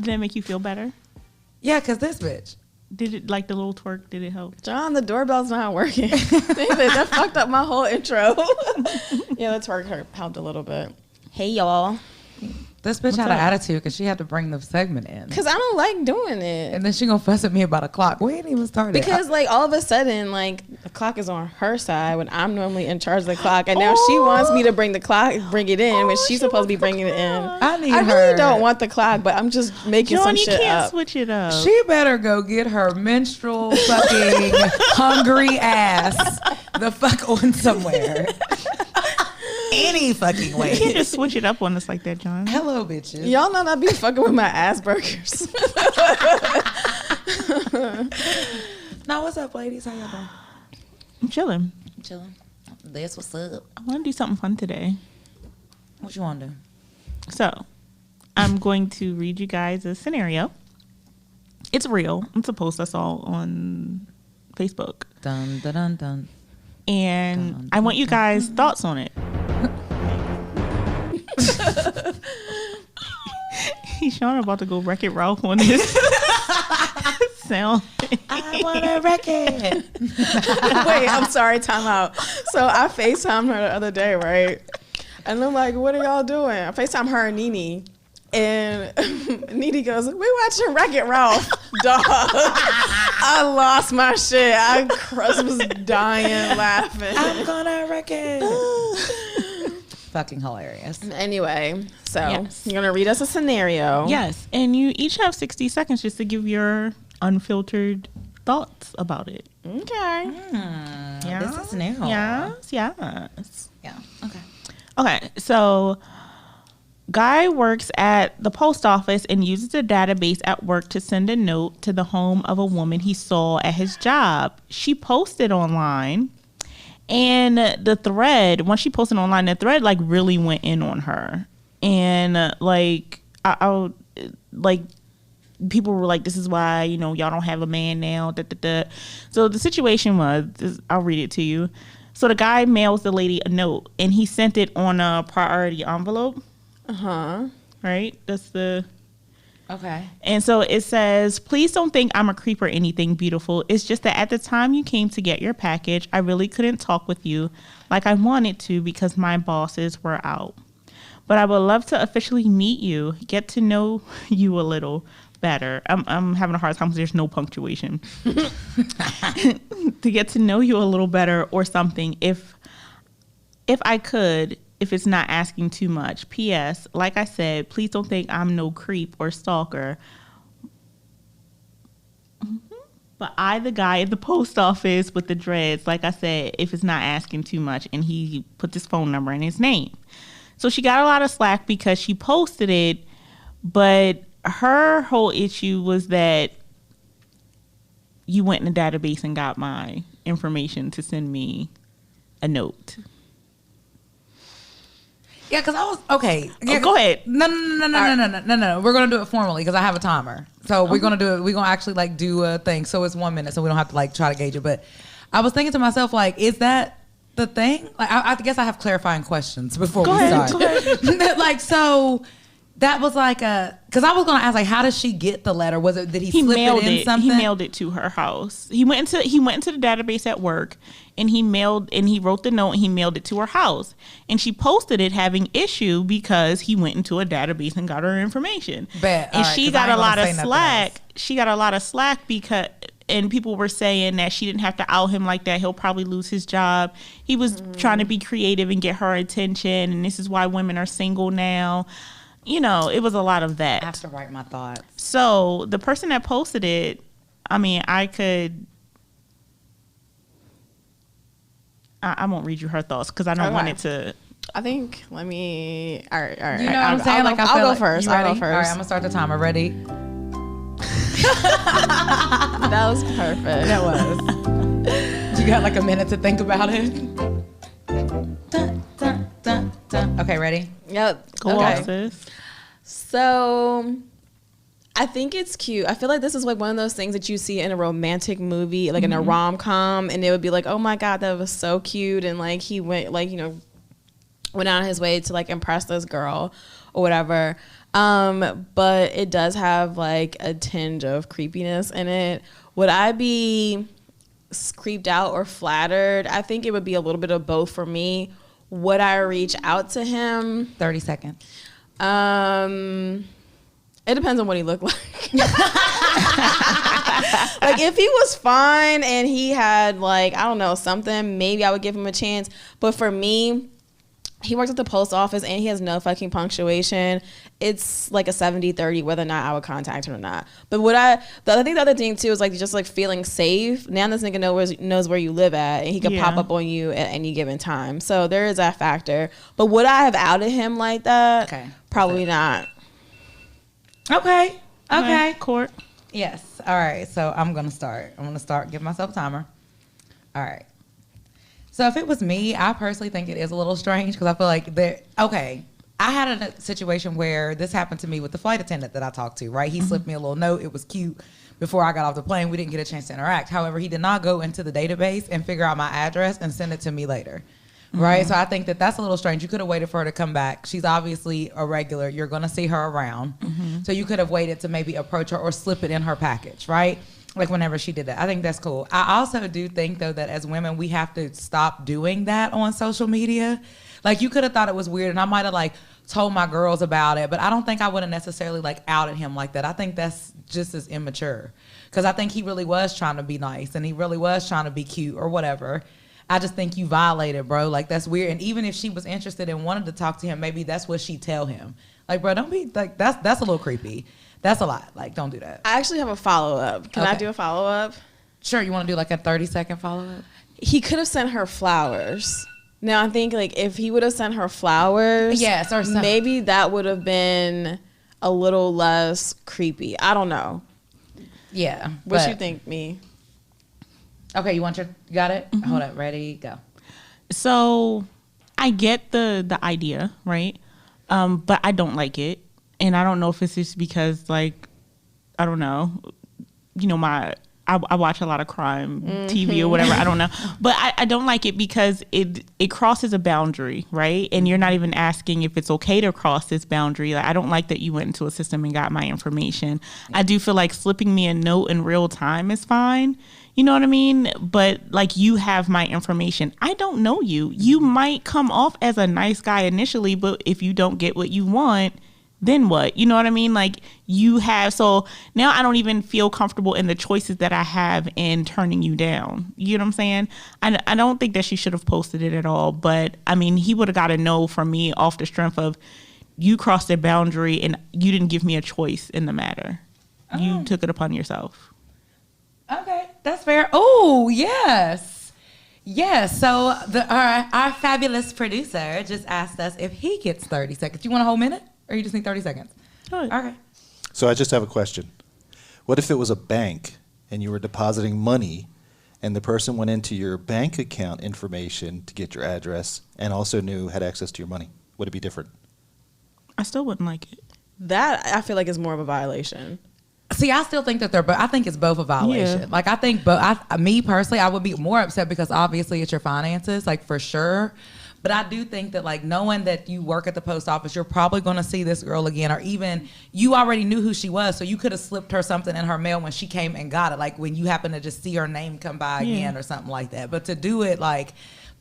Did that make you feel better? Yeah, because this bitch. Did it, like the little twerk, did it help? John, the doorbell's not working. That fucked up my whole intro. Yeah, the twerk helped a little bit. Hey, y'all. This bitch had an attitude because she had to bring the segment in. Because I don't like doing it. And then she gonna fuss at me about a clock. We ain't even started. Because like all of a sudden, like the clock is on her side when I'm normally in charge of the clock, and now she wants me to bring it in when she's supposed to be bringing it in. I really don't want the clock, but I'm just making some shit up. You can't switch it up. She better go get her menstrual fucking hungry ass the fuck on somewhere. Any fucking way. You can't just switch it up on us like that, John. Hello, bitches. Y'all know I be fucking with my ass burgers. Now, what's up, ladies? How y'all doing? I'm chilling. That's what's up. I want to do something fun today. What you want to do? So, I'm going to read you guys a scenario. It's real. It's a post I saw on Facebook. Dun, dun, dun, dun. And dun, I want you guys' thoughts on it. Sean about to go Wreck-It Ralph on this sound. I want to wreck it. Wait, I'm sorry, time out. So I FaceTimed her the other day, right? And I'm like, what are y'all doing? I FaceTimed her and Nene. And Nene goes, we watching Wreck-It Ralph. Dog. I lost my shit. I was dying laughing. I'm gonna wreck it. Fucking hilarious. Anyway, so you're going to read us a scenario. Yes, and you each have 60 seconds just to give your unfiltered thoughts about it. Okay. Yeah. This is new. Yes. Yeah. Okay. Okay, so guy works at the post office and uses a database at work to send a note to the home of a woman he saw at his job. She posted online, and the thread, once she posted online, the thread like really went in on her. And like, I like, people were like, this is why, you know, y'all don't have a man now. Da, da, da. So the situation was, I'll read it to you. So the guy mails the lady a note, and he sent it on a priority envelope. Right? That's the... Okay. And so it says, please don't think I'm a creep or anything, beautiful. It's just that at the time you came to get your package, I really couldn't talk with you like I wanted to because my bosses were out. But I would love to officially meet you, get to know you a little better. I'm having a hard time because there's no punctuation. To get to know you a little better or something, if I could, if it's not asking too much. P.S. Like I said, please don't think I'm no creep or stalker. But I, the guy at the post office with the dreads, like I said, if it's not asking too much, and he put his phone number and his name. So she got a lot of slack because she posted it, but her whole issue was that you went in the database and got my information to send me a note. Yeah, because I was okay. Yeah, go ahead. No. We're gonna do it formally because I have a timer. So we're gonna do it. We're gonna actually like do a thing. So it's 1 minute, so we don't have to like try to gauge it. But I was thinking to myself, like, is that the thing? Like, I guess I have clarifying questions before we start. Go ahead. Like, so that was like because I was gonna ask, like, how did she get the letter? Was it, did he slip it in something? He mailed it to her house. He went into the database at work, and he wrote the note and he mailed it to her house. And she posted it having issue because he went into a database and got her information. And she got a lot of slack. She got a lot of slack because, and people were saying that she didn't have to out him like that. He'll probably lose his job. He was trying to be creative and get her attention, and this is why women are single now. You know, it was a lot of that. I have to write my thoughts. So the person that posted it, I mean, I won't read you her thoughts because I don't want it to. I think, let me. All right. You know what I'm saying? I'll go first. I'll go first. All right, I'm going to start the timer. Ready? That was perfect. That was. You got like a minute to think about it? Dun, dun, dun, dun. Okay, ready? Yep. Go off, sis. So I think it's cute. I feel like this is like one of those things that you see in a romantic movie, like in a rom-com, and it would be like, oh my God, that was so cute. And like he went, like, you know, went on his way to like impress this girl or whatever. But it does have like a tinge of creepiness in it. Would I be creeped out or flattered? I think it would be a little bit of both for me. Would I reach out to him? 30 seconds. It depends on what he looked like. Like if he was fine and he had like, I don't know, something, maybe I would give him a chance. But for me, he works at the post office and he has no fucking punctuation. It's like a 70-30 whether or not I would contact him or not. But I think the other thing too is like just like feeling safe. Now this nigga knows where you live at and he can pop up on you at any given time. So there is that factor. But would I have outed him like that? Okay. Probably not. Okay. Court. Yes. All right. So I'm going to start. Give myself a timer. All right. So if it was me, I personally think it is a little strange because I feel like I had a situation where this happened to me with the flight attendant that I talked to, right? He slipped me a little note. It was cute. Before I got off the plane, we didn't get a chance to interact. However, he did not go into the database and figure out my address and send it to me later. Right. So I think that's a little strange. You could have waited for her to come back. She's obviously a regular. You're going to see her around. So you could have waited to maybe approach her or slip it in her package. Right. Like whenever she did that. I think that's cool. I also do think, though, that as women, we have to stop doing that on social media. Like you could have thought it was weird and I might have like told my girls about it. But I don't think I would have necessarily like outed him like that. I think that's just as immature because I think he really was trying to be nice and he really was trying to be cute or whatever. I just think you violated, bro. Like, that's weird. And even if she was interested and wanted to talk to him, maybe that's what she'd tell him. Like, bro, don't be, like, that's a little creepy. That's a lot. Like, don't do that. I actually have a follow-up. Can I do a follow-up? Sure. You want to do, like, a 30-second follow-up? He could have sent her flowers. Now, I think, like, if he would have sent her flowers, yes, or something, maybe that would have been a little less creepy. I don't know. Yeah. What you think, me? Okay, you got it? Mm-hmm. Hold up, ready, go. So I get the idea, right? But I don't like it. And I don't know if it's just because, like, I don't know, you know, I watch a lot of crime TV or whatever. I don't know. But I don't like it because it crosses a boundary, right? And you're not even asking if it's okay to cross this boundary. Like, I don't like that you went into a system and got my information. I do feel like slipping me a note in real time is fine. You know what I mean? But like, you have my information. I don't know you. You might come off as a nice guy initially, but if you don't get what you want, then what? You know what I mean? Like, you have, so now I don't even feel comfortable in the choices that I have in turning you down. You know what I'm saying? I don't think that she should have posted it at all. But I mean, he would have got to know from me off the strength of you crossed a boundary and you didn't give me a choice in the matter. Oh. You took it upon yourself. Okay, that's fair. Oh, yes. Yes. So our fabulous producer just asked us if he gets 30 seconds. You want a whole minute or you just need 30 seconds? Oh. Okay. So I just have a question. What if it was a bank and you were depositing money and the person went into your bank account information to get your address and also had access to your money? Would it be different? I still wouldn't like it. That I feel like is more of a violation. See, I still think that I think it's both a violation. Yeah. Like, I think, me personally, I would be more upset because obviously it's your finances, like, for sure. But I do think that, like, knowing that you work at the post office, you're probably going to see this girl again, or even you already knew who she was, so you could have slipped her something in her mail when she came and got it, like when you happen to just see her name come by again or something like that. But to do it, like,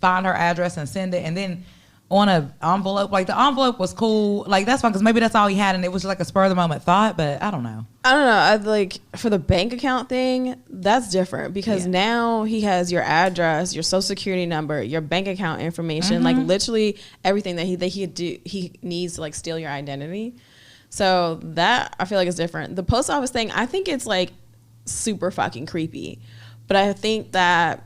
find her address and send it, and then on an envelope, like, the envelope was cool, like, that's fine, because maybe that's all he had, and it was like a spur of the moment thought, but I don't know. I like, for the bank account thing, that's different because now he has your address, your social security number, your bank account information, like literally everything that he needs to like steal your identity. So that I feel like is different. The post office thing, I think it's like super fucking creepy, but I think that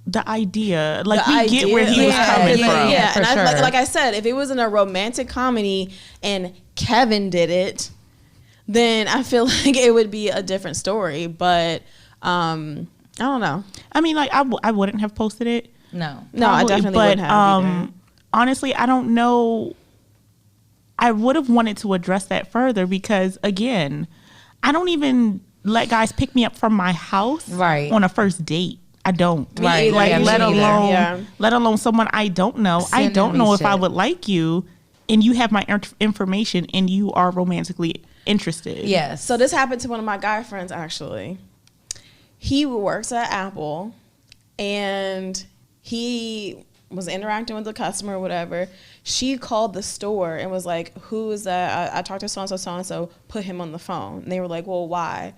the idea, like, we get where he was coming from. Yeah, for and sure. like I said, if it was in a romantic comedy and Kevin did it, then I feel like it would be a different story. But I don't know. I mean, like, I wouldn't have posted it. No, I definitely wouldn't have either. Honestly, I don't know. I would have wanted to address that further because, again, I don't even let guys pick me up from my house on a first date. I don't. Right. Like, let alone someone I don't know. I don't know if I would like you and you have my information and you are romantically interested. Yes. So this happened to one of my guy friends, actually. He works at Apple, and he was interacting with the customer or whatever. She called the store and was like, who is that? I talked to so-and-so, put him on the phone. And they were like, well, why?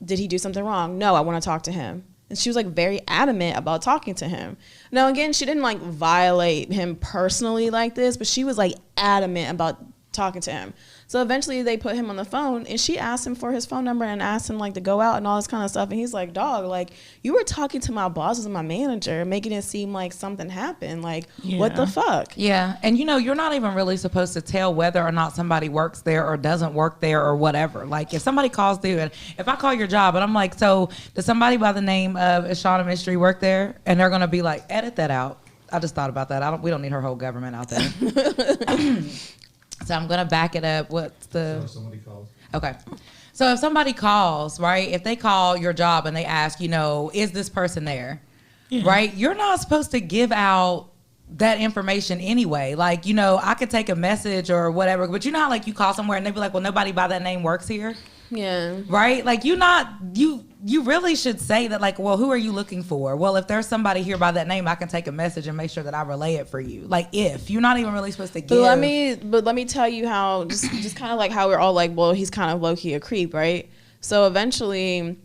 Did he do something wrong? No, I want to talk to him. And she was like very adamant about talking to him. Now, again, she didn't like violate him personally like this, but she was like adamant about talking to him. So eventually they put him on the phone, and she asked him for his phone number and asked him like to go out and all this kind of stuff. And he's like, dog, like you were talking to my bosses and my manager, making it seem like something happened. Like, what the fuck? Yeah. And you know, you're not even really supposed to tell whether or not somebody works there or doesn't work there or whatever. Like if somebody calls through, and if I call your job and I'm like, so does somebody by the name of Shauna Mystery work there? And they're going to be like, edit that out. I just thought about that. We don't need her whole government out there. So I'm going to back it up. What's the... So if somebody calls. Okay. So if somebody calls, right, if they call your job and they ask, you know, is this person there, right, you're not supposed to give out that information anyway. Like, you know, I could take a message or whatever, but you know how, like, you call somewhere and they be like, well, nobody by that name works here? Yeah. Right? Like, you really should say that, like, well, who are you looking for? Well, if there's somebody here by that name, I can take a message and make sure that I relay it for you. Like, if you're not even really supposed to give. But let me tell you how, just kind of like how we're all like, well, he's kind of low-key a creep, right? So eventually,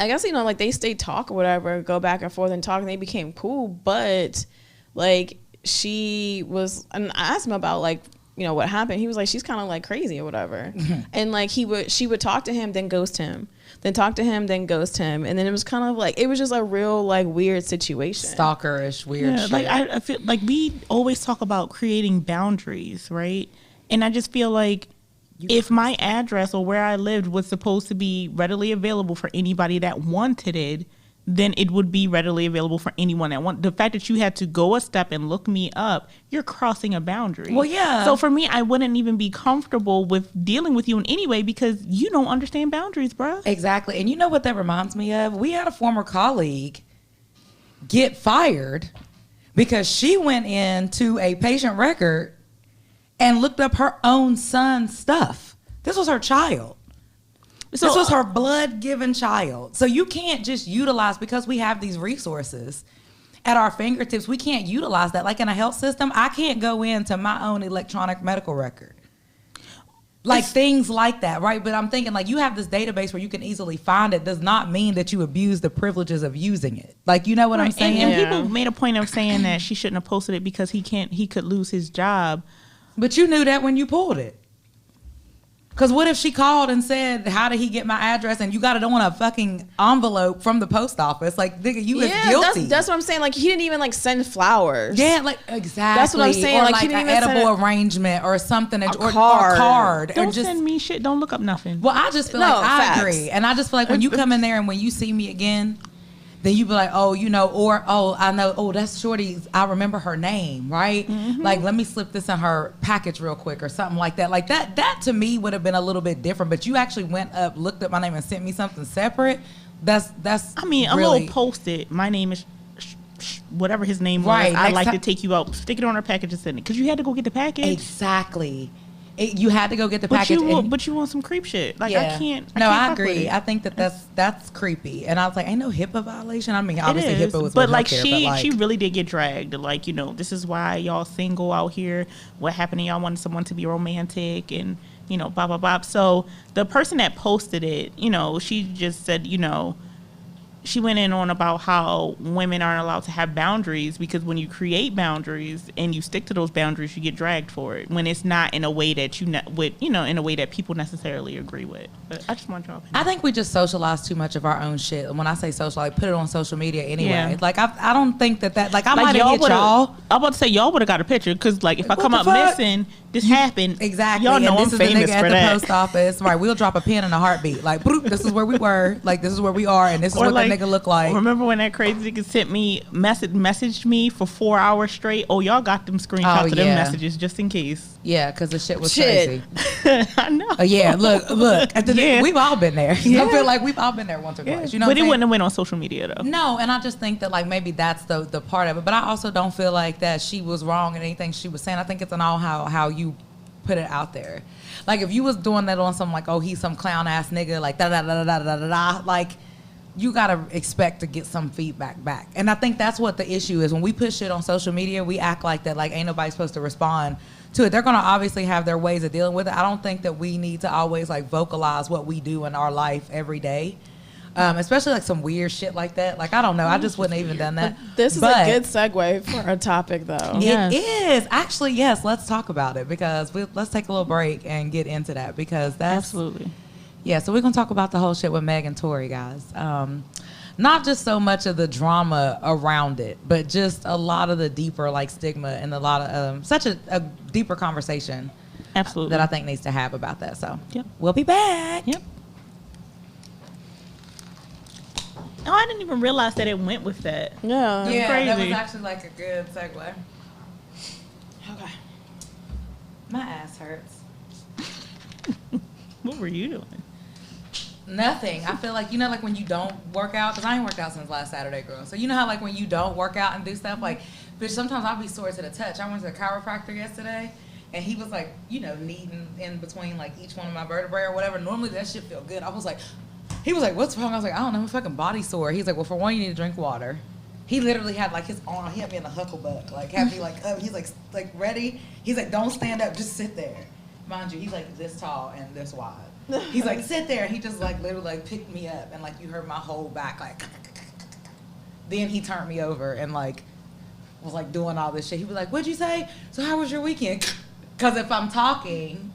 I guess, you know, like they stayed talk or whatever, go back and forth and talk, and they became cool. But like she was, and I asked him about like, you know, what happened. He was like, she's kind of like crazy or whatever. And like she would talk to him, then ghost him, then talk to him, then ghost him. And then it was kind of like, it was just a real like weird situation. Stalkerish, weird shit. Like I feel like we always talk about creating boundaries, right? And I just feel like if my address or where I lived was supposed to be readily available for anybody that wanted it, then it would be readily available for anyone that want. The fact that you had to go a step and look me up, you're crossing a boundary. Well, yeah. So for me, I wouldn't even be comfortable with dealing with you in any way because you don't understand boundaries, bruh. Exactly. And you know what that reminds me of? We had a former colleague get fired because she went into a patient record and looked up her own son's stuff. This was her child. So, this was her blood-given child. So you can't just utilize, because we have these resources at our fingertips, we can't utilize that. Like in a health system, I can't go into my own electronic medical record. Like things like that, right? But I'm thinking like you have this database where you can easily find it does not mean that you abuse the privileges of using it. Like, you know what I'm saying? And people made a point of saying that she shouldn't have posted it because he could lose his job. But you knew that when you pulled it. Because what if she called and said, how did he get my address? And you got it on a fucking envelope from the post office. Like, nigga, you is guilty. That's what I'm saying. Like, he didn't even, like, send flowers. Yeah, like, exactly. That's what I'm saying. Or like like he didn't an even edible arrangement or something. Or card. Or card. Don't or just, send me shit. Don't look up nothing. Well, I just feel No, like I facts. agree. And I just feel like when you come in there and when you see me again, then you be like, oh, you know, or, oh, I know, oh, that's Shorty. I remember her name, right? Mm-hmm. Like, let me slip this in her package real quick or something like that. Like, that to me would have been a little bit different. But you actually went up, looked up my name and sent me something separate. That's I mean, really, a little post-it. My name is whatever his name was. Right. I'd like to take you out, stick it on her package and send it. Because you had to go get the package. Exactly. You had to go get the package. But you want some creep shit. Like, yeah. I can't. No, I agree. I think that's creepy. And I was like, ain't no HIPAA violation. I mean, obviously HIPAA was but like healthcare, she really did get dragged. Like, you know, this is why y'all single out here. What happened to y'all wanted someone to be romantic and, you know, blah, blah, blah. So the person that posted it, you know, she just said, you know, she went in on about how women aren't allowed to have boundaries because when you create boundaries and you stick to those boundaries, you get dragged for it when it's not in a way that in a way that people necessarily agree with. But I just want y'all opinion. I think we just socialize too much of our own shit. And when I say social, like put it on social media anyway. Yeah. Like I don't think that like I like might have hit y'all. I'm about to say y'all would have got a picture because like if I What come the up fuck? missing, this happened. Exactly. Y'all know and this I'm is the famous nigga for at that. the post office. Right. We'll drop a pin in a heartbeat. Like, bloop, this is where we were. Like, this is where we are. And this is Or what like, that nigga look like. Remember when that crazy nigga sent me messaged me for 4 hours straight? Oh, y'all got them screenshots Oh, of them yeah. messages just in case. Yeah, because the shit was Shit. crazy. I know. Yeah, look. Yeah. We've all been there. Yeah. I feel like we've all been there once or Yeah. twice. You know but what it I'm wouldn't saying? have went on social media though. No, and I just think that like maybe that's the part of it. But I also don't feel like that she was wrong in anything she was saying. I think it's in all how you put it out there. Like if you was doing that on some like, oh, he's some clown ass nigga, like da da da da da da da, like you gotta expect to get some feedback back. And I think that's what the issue is. When we put shit on social media, we act like that like ain't nobody supposed to respond to it. They're gonna obviously have their ways of dealing with it. I don't think that we need to always like vocalize what we do in our life every day. Especially like some weird shit like that. Like I don't know. I just wouldn't have even done that. This is But a good segue for our topic, though. Yeah. it is actually yes. Let's talk about it because let's take a little break and get into that because that's Absolutely. yeah. So we're gonna talk about the whole shit with Meg and Tory, guys. Not just so much of the drama around it, but just a lot of the deeper like stigma and a lot of such a deeper conversation Absolutely. that I think needs to have about that. So Yep. we'll be back. Yep. Oh, I didn't even realize that it went with that. Yeah. Yeah, that was crazy. actually like a good segue. Okay. My ass hurts. What were you doing? Nothing. I feel like, you know, like when you don't work out, because I ain't worked out since last Saturday, girl. So you know how like when you don't work out and do stuff, like, bitch, sometimes I'll be sore to the touch. I went to the chiropractor yesterday, and he was like, you know, kneading in between like each one of my vertebrae or whatever. Normally that shit feel good. I was like, he was like, what's wrong? I was like, I don't know, I'm fucking body sore. He's like, well, for one, you need to drink water. He literally had like his arm, he had me in the hucklebuck, like had me like up. He's like ready. He's like, don't stand up, just sit there. Mind you, he's like this tall and this wide. He's like, sit there. He just like literally like picked me up and like you heard my whole back like. Then he turned me over and like was like doing all this shit. He was like, what'd you say? So how was your weekend? Because if I'm talking,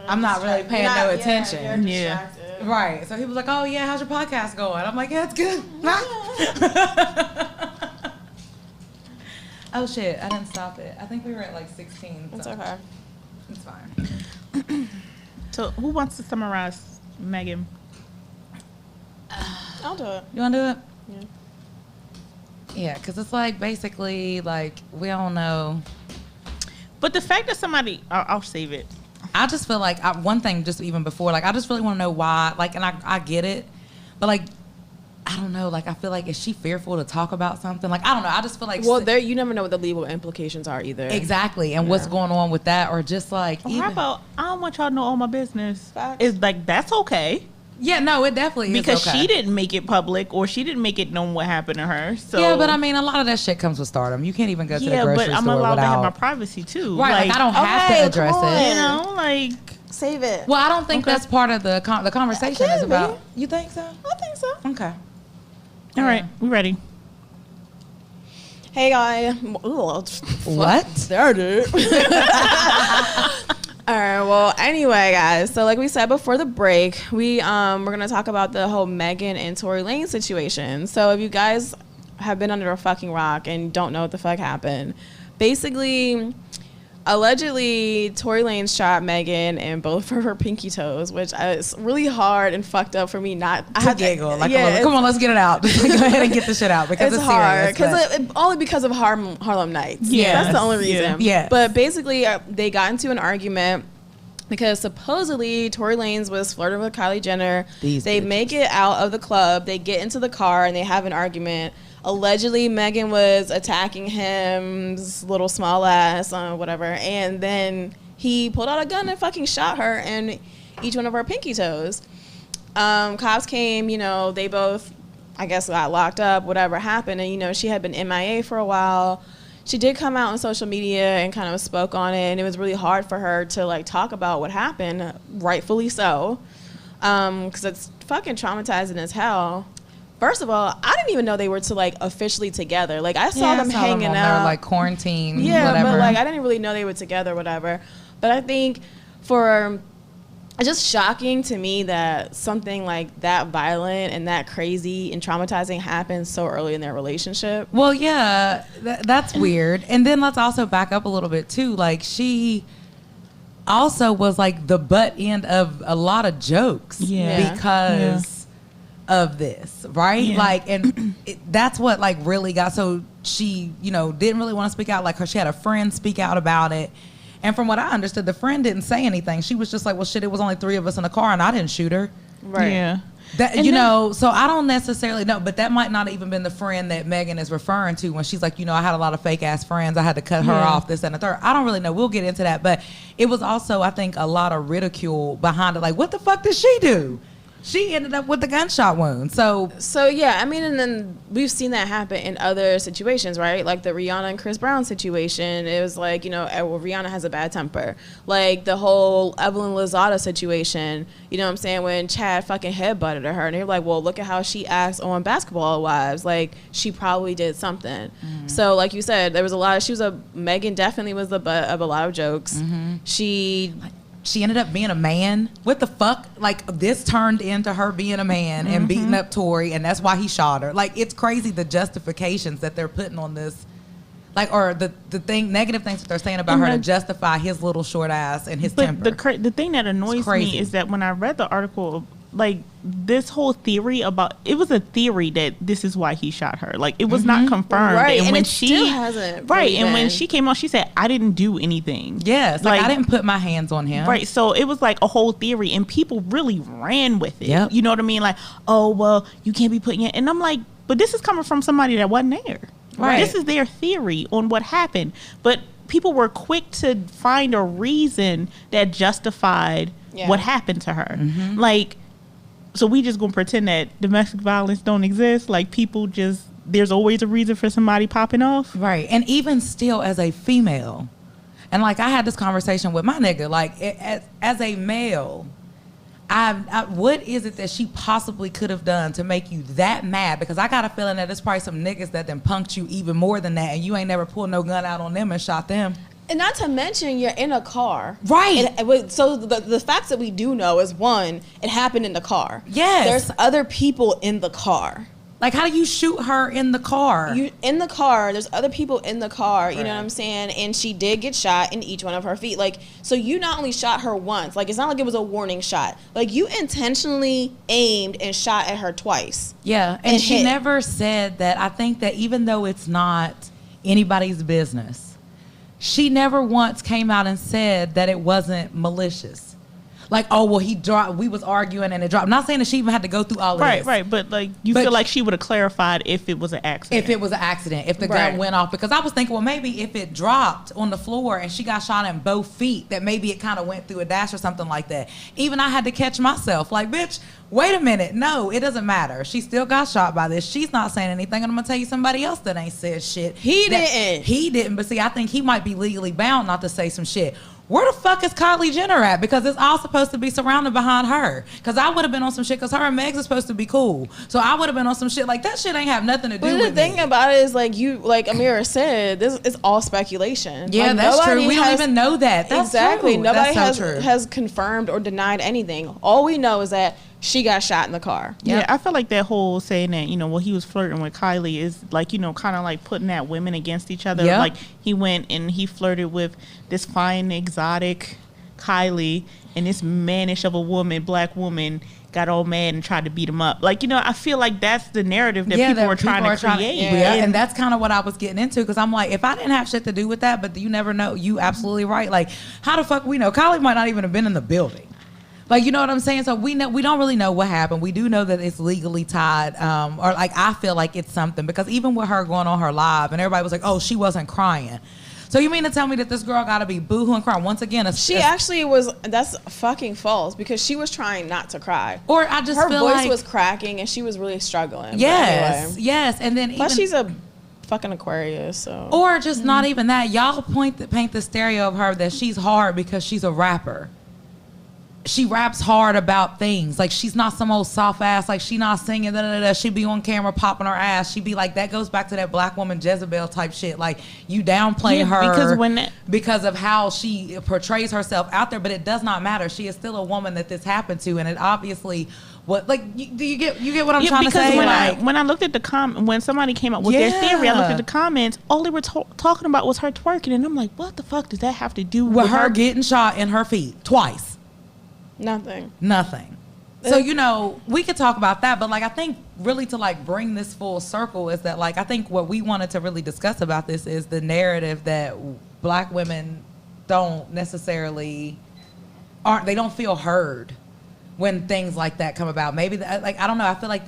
I'm not really paying no attention. Yeah. Right. So he was like, oh yeah, how's your podcast going? I'm like, yeah, it's good. Oh shit, I didn't stop it. I think we were at like 16. It's so okay. It's fine. So who wants to summarize Megan? I'll do it. You want to do it? Yeah. Yeah, because it's like basically like we don't know. But the fact that somebody, I'll save it. I just feel like one thing just even before, like I just really want to know why, like, and I get it, but like, I don't know, like I feel like is she fearful to talk about something? Like I don't know, I just feel like Well, there you never know what the legal implications are either. exactly, and what's going on with that, or just like Or even, how about I don't want y'all to know all my business? Facts. It's like that's okay yeah, no, it definitely because is okay. she didn't make it public or she didn't make it known what happened to her. So Yeah, but I mean, a lot of that shit comes with stardom. You can't even go to the yeah, grocery but I'm store allowed to have my without. privacy too. Right, like I don't have okay, to address come on. it. You know, like Save it. Well, I don't think Okay. that's part of the conversation. It Is can about. be. You think so? I think so. Okay. all right, we ready? Hey, guys. What? There, dude. All right. Well, anyway, guys. So, like we said before the break, we're gonna talk about the whole Megan and Tory Lanez situation. So, if you guys have been under a fucking rock and don't know what the fuck happened, basically, allegedly, Tory Lanez shot Megan in both of her pinky toes, which is really hard and fucked up for me. Not I To had giggle. Like, yeah, come on, let's get it out. Just go ahead and get the shit out because it's it's hard serious. because only because of Harlem Nights. Yeah. That's the only Yeah. reason. Yeah. But basically, they got into an argument because supposedly Tory Lanez was flirting with Kylie Jenner. These They bitches. make it out of the club. They get into the car and they have an argument. Allegedly, Megan was attacking him's little small ass, whatever. And then he pulled out a gun and fucking shot her in each one of her pinky toes. Cops came, you know, they both, I guess, got locked up, whatever happened. And, you know, she had been MIA for a while. She did come out on social media and kind of spoke on it. And it was really hard for her to, like, talk about what happened, rightfully so. Because it's fucking traumatizing as hell. First of all, I didn't even know they were like officially together. Like I saw them hanging on out, their, like quarantine. yeah, whatever. but like I didn't really know they were together, whatever. But I think for it's just shocking to me that something like that violent and that crazy and traumatizing happened so early in their relationship. Well, yeah, that's weird. And then let's also back up a little bit too. Like she also was like the butt end of a lot of jokes because of this, right? Yeah. Like, and that's what like really got, so she, you know, didn't really want to speak out. Like she had a friend speak out about it. And from what I understood, the friend didn't say anything. She was just like, well, shit, it was only 3 of us in the car and I didn't shoot her. Right. Yeah. That, And you then- know, so I don't necessarily know, but that might not even been the friend that Megan is referring to when she's like, you know, I had a lot of fake ass friends. I had to cut her off, this and the third. I don't really know. We'll get into that. But it was also, I think, a lot of ridicule behind it. Like, what the fuck did she do? She ended up with a gunshot wound. So yeah, I mean, and then we've seen that happen in other situations, right? Like the Rihanna and Chris Brown situation. It was like, you know, well, Rihanna has a bad temper. Like the whole Evelyn Lozada situation, you know what I'm saying? When Chad fucking headbutted her and they were like, well, look at how she acts on Basketball Wives. Like she probably did something. So like you said, there was a lot of, Megan definitely was the butt of a lot of jokes. she ended up being a man. What the fuck? Like, this turned into her being a man and beating up Tory, and that's why he shot her. Like, it's crazy the justifications that they're putting on this. Like, or the negative things that they're saying about her to justify his little short ass and his temper. But the thing that annoys me is that when I read the article, like this whole theory about, it was a theory that this is why he shot her. Like it was not confirmed. Right, and when it still hasn't. Right, really and when been. she came out, she said, "I didn't do anything." Yes, like I didn't put my hands on him. Right, so it was like a whole theory, and people really ran with it. Yep. You know what I mean? Like, oh well, you can't be putting it. And I'm like, but this is coming from somebody that wasn't there. Right. This is their theory on what happened, but people were quick to find a reason that justified what happened to her. Like, so we just gonna pretend that domestic violence don't exist? Like people just, there's always a reason for somebody popping off? Right. And even still as a female, and like I had this conversation with my nigga, like as a male, what is it that she possibly could have done to make you that mad? Because I got a feeling that there's probably some niggas that then punked you even more than that, and you ain't never pulled no gun out on them and shot them. And not to mention, you're in a car. Right. So the facts that we do know is, one, it happened in the car. Yes. There's other people in the car. Like, how do you shoot her in the car? You in the car, there's other people in the car, you know what I'm saying? And she did get shot in each one of her feet. Like, so you not only shot her once, like, it's not like it was a warning shot. Like, you intentionally aimed and shot at her twice. Yeah, and she hit. never said that. I think that even though it's not anybody's business, she never once came out and said that it wasn't malicious. Like, oh, well, he dropped, we was arguing and it dropped. I'm not saying that she even had to go through all of this. Right, but like you feel like she would have clarified if it was an accident. If it was an accident, if the gun went off. Because I was thinking, well, maybe if it dropped on the floor and she got shot in both feet, that maybe it kind of went through a dash or something like that. Even I had to catch myself. Like, bitch, wait a minute. No, it doesn't matter. She still got shot by this. She's not saying anything. And I'm going to tell you somebody else that ain't said shit. He didn't. But see, I think he might be legally bound not to say some shit. Where the fuck is Kylie Jenner at? Because it's all supposed to be surrounded behind her. Because I would have been on some shit, because her and Megs are supposed to be cool. So I would have been on some shit like, that shit ain't have nothing to do with me. But the thing about it is, like Amira said, this is all speculation. Yeah, like, that's true. We don't even know that. That's exactly. true. Nobody that's so true. has confirmed or denied anything. All we know is that she got shot in the car. Yeah, I feel like that whole saying that, well, he was flirting with Kylie is like, kind of like putting that women against each other. Yep. Like he went and he flirted with this fine, exotic Kylie, and this mannish of a woman, black woman, got all mad and tried to beat him up. Like, I feel like that's the narrative that people are trying to create. Yeah, and that's kind of what I was getting into, because I'm like, if I didn't have shit to do with that, but you never know. You absolutely right. Like, how the fuck we know? Kylie might not even have been in the building. Like, you know what I'm saying? So we don't really know what happened. We do know that it's legally tied, or like I feel like it's something, because even with her going on her live and everybody was like, oh, she wasn't crying. So you mean to tell me that this girl got to be boohooing crying? Once again, she actually was. That's fucking false, because she was trying not to cry. Or I just her feel voice like, was cracking and she was really struggling. Yes, yes, and then plus she's a fucking Aquarius, so. Or just not even that. Y'all paint the stereo of her that she's hard because she's a rapper. She raps hard about things. Like, she's not some old soft ass. Like, she not singing, She be on camera popping her ass. She be like, that goes back to that black woman Jezebel type shit. Like, you downplay her because of how she portrays herself out there. But it does not matter. She is still a woman that this happened to. And it obviously what, like, do you get what I'm trying to because say? when I looked at the when somebody came up with their theory, I looked at the comments. All they were talking about was her twerking, and I'm like, what the fuck does that have to do with her getting shot in her feet twice? Nothing. So, you know, we could talk about that, but like, I think really to like bring this full circle is that like, I think what we wanted to really discuss about this is the narrative that black women don't necessarily they don't feel heard when things like that come about. Maybe like, I don't know. I feel like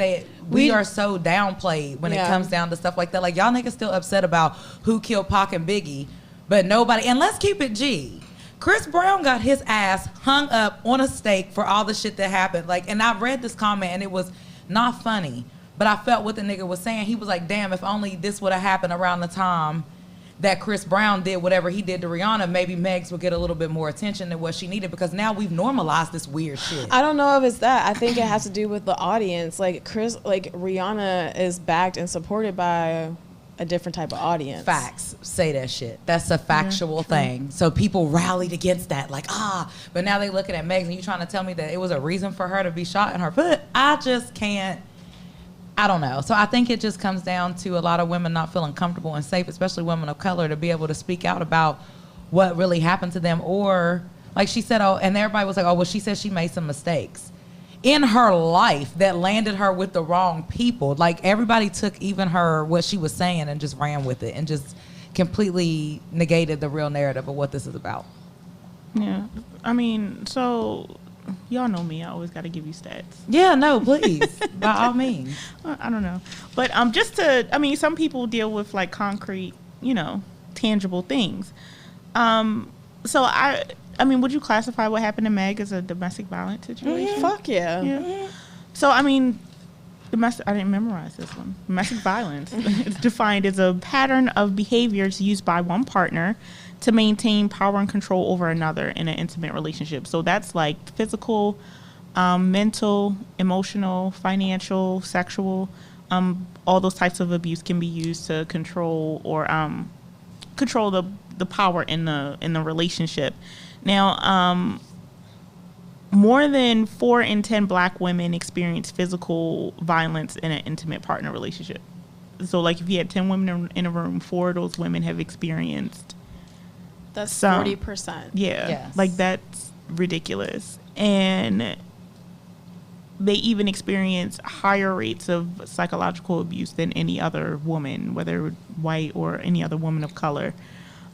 we are so downplayed when it comes down to stuff like that. Like, y'all niggas still upset about who killed Pac and Biggie, but nobody, and let's keep it G. Chris Brown got his ass hung up on a stake for all the shit that happened. Like, and I read this comment and it was not funny, but I felt what the nigga was saying. He was like, damn, if only this would have happened around the time that Chris Brown did whatever he did to Rihanna, maybe Megs would get a little bit more attention than what she needed, because now we've normalized this weird shit. I don't know if it's that. I think it has to do with the audience. Like Rihanna is backed and supported by a different type of audience. Facts. Say that shit. That's a factual thing. So people rallied against that, like, but now they looking at Megs and you trying to tell me that it was a reason for her to be shot in her foot. I just can't. I don't know. So I think it just comes down to a lot of women not feeling comfortable and safe, especially women of color, to be able to speak out about what really happened to them. Or like she said, and everybody was like, well, she said she made some mistakes in her life that landed her with the wrong people. Like, everybody took even what she was saying and just ran with it and just completely negated the real narrative of what this is about. Yeah. I mean, so y'all know me. I always got to give you stats. Yeah, no, please. By all means. I don't know. But some people deal with like concrete, tangible things. So I mean, would you classify what happened to Meg as a domestic violence situation? Fuck yeah. Yeah. So, I mean, I didn't memorize this one. Domestic violence is defined as a pattern of behaviors used by one partner to maintain power and control over another in an intimate relationship. So that's like physical, mental, emotional, financial, sexual. All those types of abuse can be used to control the power in the relationship. Now, more than 4 in 10 black women experience physical violence in an intimate partner relationship. So, like, if you had 10 women in a room, 4 of those women have experienced. That's 40%. Yeah, yes. Like, that's ridiculous. And they even experience higher rates of psychological abuse than any other woman, whether white or any other woman of color.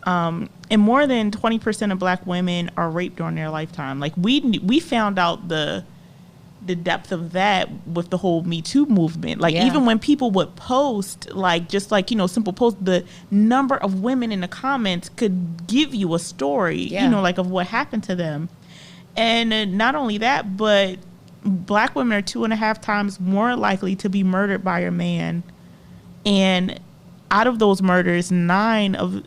And more than 20% of black women are raped during their lifetime. Like, we found out the depth of that with the whole Me Too movement. Like, even when people would post, like, just like, simple posts, the number of women in the comments could give you a story, like, of what happened to them. And not only that, but black women are 2.5 times more likely to be murdered by a man. And out of those murders, 9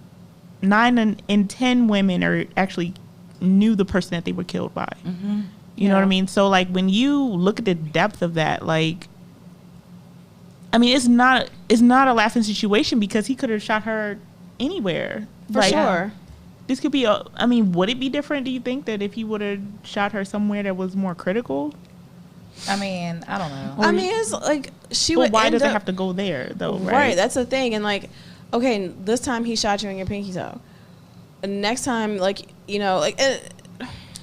in 10 women are actually knew the person that they were killed by. Mm-hmm. You know what I mean? So, like, when you look at the depth of that, like, I mean, it's not a laughing situation, because he could have shot her anywhere. For sure. This could be would it be different, do you think, that if he would have shot her somewhere that was more critical? I mean, I don't know. I mean, it's like why does it have to go there, though? Right, that's the thing. And, like, okay, this time he shot you in your pinky toe. Next time,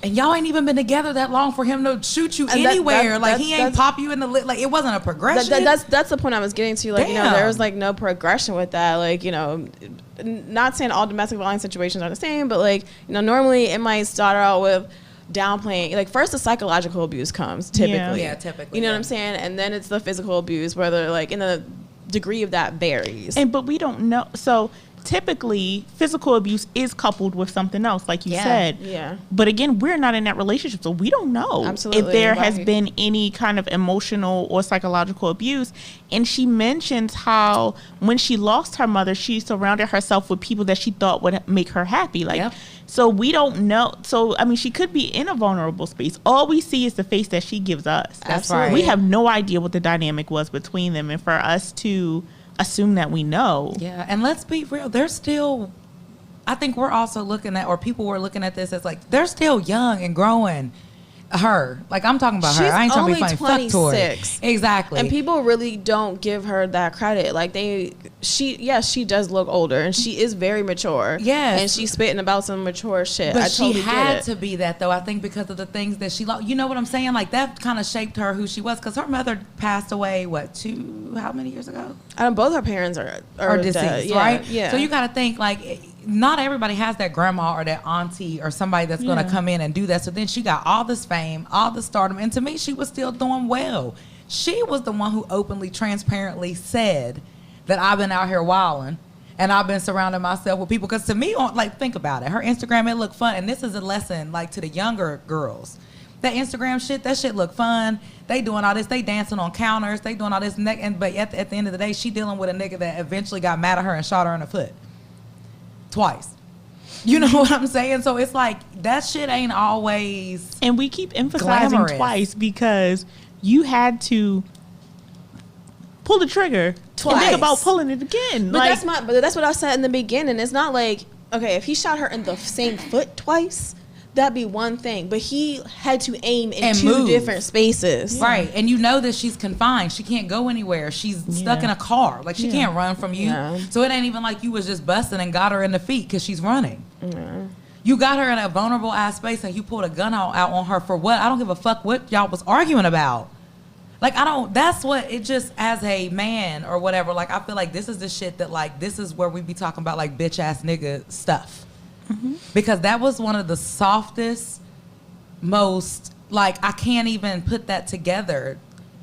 and y'all ain't even been together that long for him to shoot you anywhere. He ain't pop you in the lip. Like, it wasn't a progression. That's the point I was getting to. Like, there was like no progression with that. Like, not saying all domestic violence situations are the same, but like, normally it might start out with downplaying. Like, first the psychological abuse comes typically. Yeah, typically. You know what I'm saying? And then it's the physical abuse, whether like in the degree of that varies. But we don't know. So typically physical abuse is coupled with something else, like you said. Yeah. But again, we're not in that relationship, so we don't know if there has been any kind of emotional or psychological abuse. And she mentions how when she lost her mother, she surrounded herself with people that she thought would make her happy. Like, so we don't know. So, I mean, she could be in a vulnerable space. All we see is the face that she gives us. That's right. We have no idea what the dynamic was between them. And for us to assume that we know. Yeah, and let's be real. They're still, I think we're also looking at, or people were looking at this as like, they're still young and growing. Her. Like, I'm talking about her. She's I ain't trying to be only funny. Fuck Tory. 26. Exactly. And people really don't give her that credit. Like she does look older, and she is very mature. Yes. And she's spitting about some mature shit. But I totally she had get it. to be that, though, I think, because of the things that she you know what I'm saying? Like, that kind of shaped her who she was, because her mother passed away, how many years ago? Both her parents are Deceased, dead. right? Yeah. So you got to think, like, not everybody has that grandma or that auntie or somebody that's going to come in and do that. So then she got all this fame, all the stardom, and to me, she was still doing well. She was the one who openly, transparently said that I've been out here wilding and I've been surrounding myself with people. Because to me, like, think about it. Her Instagram, it looked fun. And this is a lesson, like, to the younger girls. That Instagram shit, that shit look fun. They doing all this. They dancing on counters. They doing all this. But at the end of the day, she dealing with a nigga that eventually got mad at her and shot her in the foot. Twice. You know what I'm saying? So it's like, that shit ain't always And we keep emphasizing glamorous. twice because you had to pull the trigger Twice. and think about pulling it again. But Like, that's what I said in the beginning. It's not like, okay, if he shot her in the same foot twice, that'd be one thing. But he had to aim in And two move. different spaces. right. And you know that she's confined. She can't go anywhere. She's stuck in a car. Like, she can't run from you. Yeah. So it ain't even like you was just busting and got her in the feet because she's running. You got her in a vulnerable ass space and you pulled a gun out on her for what? I don't give a fuck what y'all was arguing about. Like, that's what it just, as a man or whatever, like, I feel like this is the shit that, like, this is where we be talking about, like, bitch ass nigga stuff. Because that was one of the softest, most, like, I can't even put that together.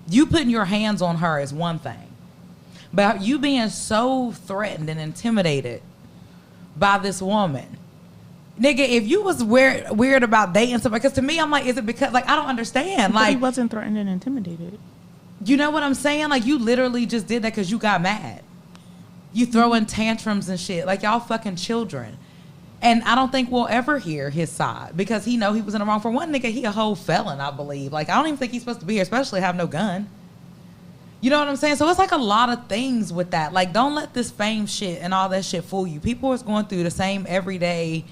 You putting your hands on her is one thing. But you being so threatened and intimidated by this woman. Nigga, if you was weird about dating somebody, because to me, I'm like, is it because, like, I don't understand. but he Like, wasn't threatened and intimidated. you know what I'm saying? Like, you literally just did that because you got mad. You throwing tantrums and shit. Like, y'all fucking children. And I don't think we'll ever hear his side because he know he was in the wrong. For one, nigga, he a whole felon, I believe. Like, I don't even think he's supposed to be here, especially have no gun. You know what I'm saying? So it's like a lot of things with that. Like, don't let this fame shit and all that shit fool you. People is going through the same everyday,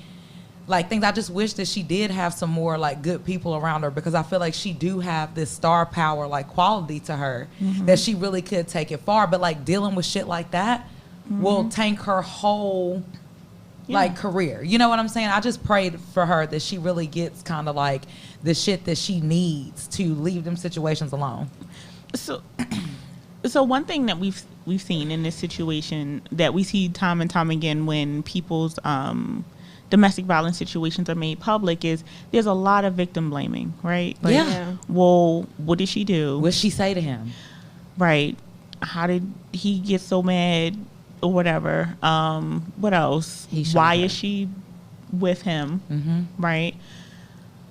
like, things. I just wish that she did have some more, like, good people around her, because I feel like she do have this star power, like, quality to her that she really could take it far. But, like, dealing with shit like that will tank her whole, like, career. You know what I'm saying? I just prayed for her that she really gets kind of, like, the shit that she needs to leave them situations alone. So one thing that we've seen in this situation that we see time and time again when people's domestic violence situations are made public is there's a lot of victim blaming, right? Like, Yeah. well, what did she do? What'd she say to him? Right. How did he get so mad or whatever? What else? He shot Why her. is she with him? Right.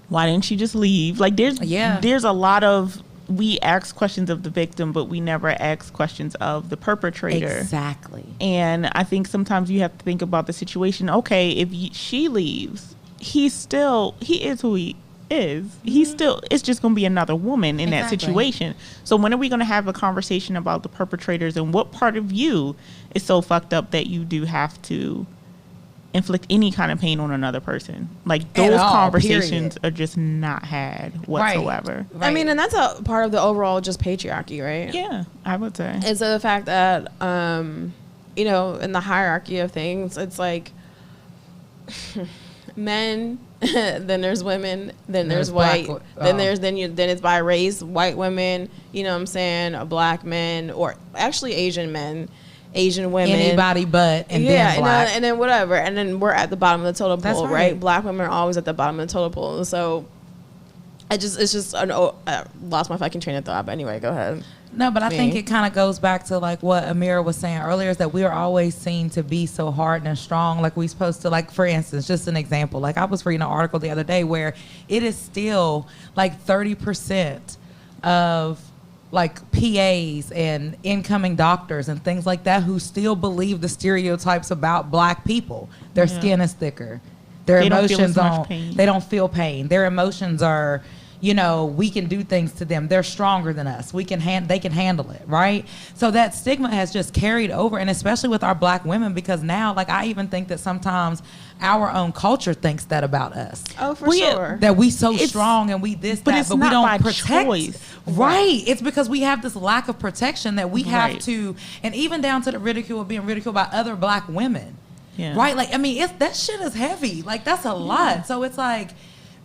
Why didn't she just leave? Like, there's a lot of, we ask questions of the victim, but we never ask questions of the perpetrator. Exactly. And I think sometimes you have to think about the situation. Okay, if she leaves, he is who he is. He's still, it's just going to be another woman in that situation. So when are we going to have a conversation about the perpetrators and what part of you is so fucked up that you do have to inflict any kind of pain on another person? Like, those conversations are just not had whatsoever. Right. I mean, and that's a part of the overall just patriarchy, right? Yeah, I would say. And so the fact that, you know, in the hierarchy of things, it's like men, then there's women, then there's white, then it's by race, white women, you know what I'm saying, black men, or actually Asian men, Asian women, anybody but, and then black. And then whatever, and then we're at the bottom of the totem pole, That's right? Black women are always at the bottom of the totem pole, and so I lost my fucking train of thought. But anyway, go ahead. No, but I think it kind of goes back to, like, what Amira was saying earlier, is that we are always seen to be so hard and strong. Like, we supposed to, like, for instance, just an example. Like, I was reading an article the other day where it is still like 30% of, like, PAs and incoming doctors and things like that who still believe the stereotypes about black people. Their skin is thicker. Their emotions they don't feel pain. They don't feel pain. Their emotions are, you know, we can do things to them. They're stronger than us. They can handle it, right? So that stigma has just carried over, and especially with our Black women, because now, like, I even think that sometimes our own culture thinks that about us. Oh, for sure. That we so strong and we this, but that, it's but we not don't by protect. choice. Right. It's because we have this lack of protection that we have Right. to, and even down to the ridicule of being ridiculed by other Black women. Yeah. Right? Like, I mean, that shit is heavy. Like, that's a lot. So it's like,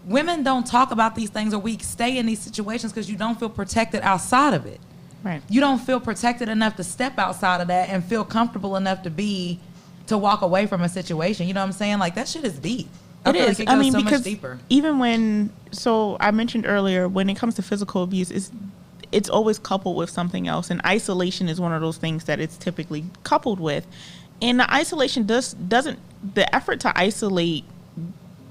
women don't talk about these things, or we stay in these situations because you don't feel protected outside of it. Right. You don't feel protected enough to step outside of that and feel comfortable enough to walk away from a situation. You know what I'm saying? Like, that shit is deep. It feel is. Like it goes so because much deeper. even when, so I mentioned earlier, when it comes to physical abuse, it's always coupled with something else, and isolation is one of those things that it's typically coupled with. And the isolation doesn't the effort to isolate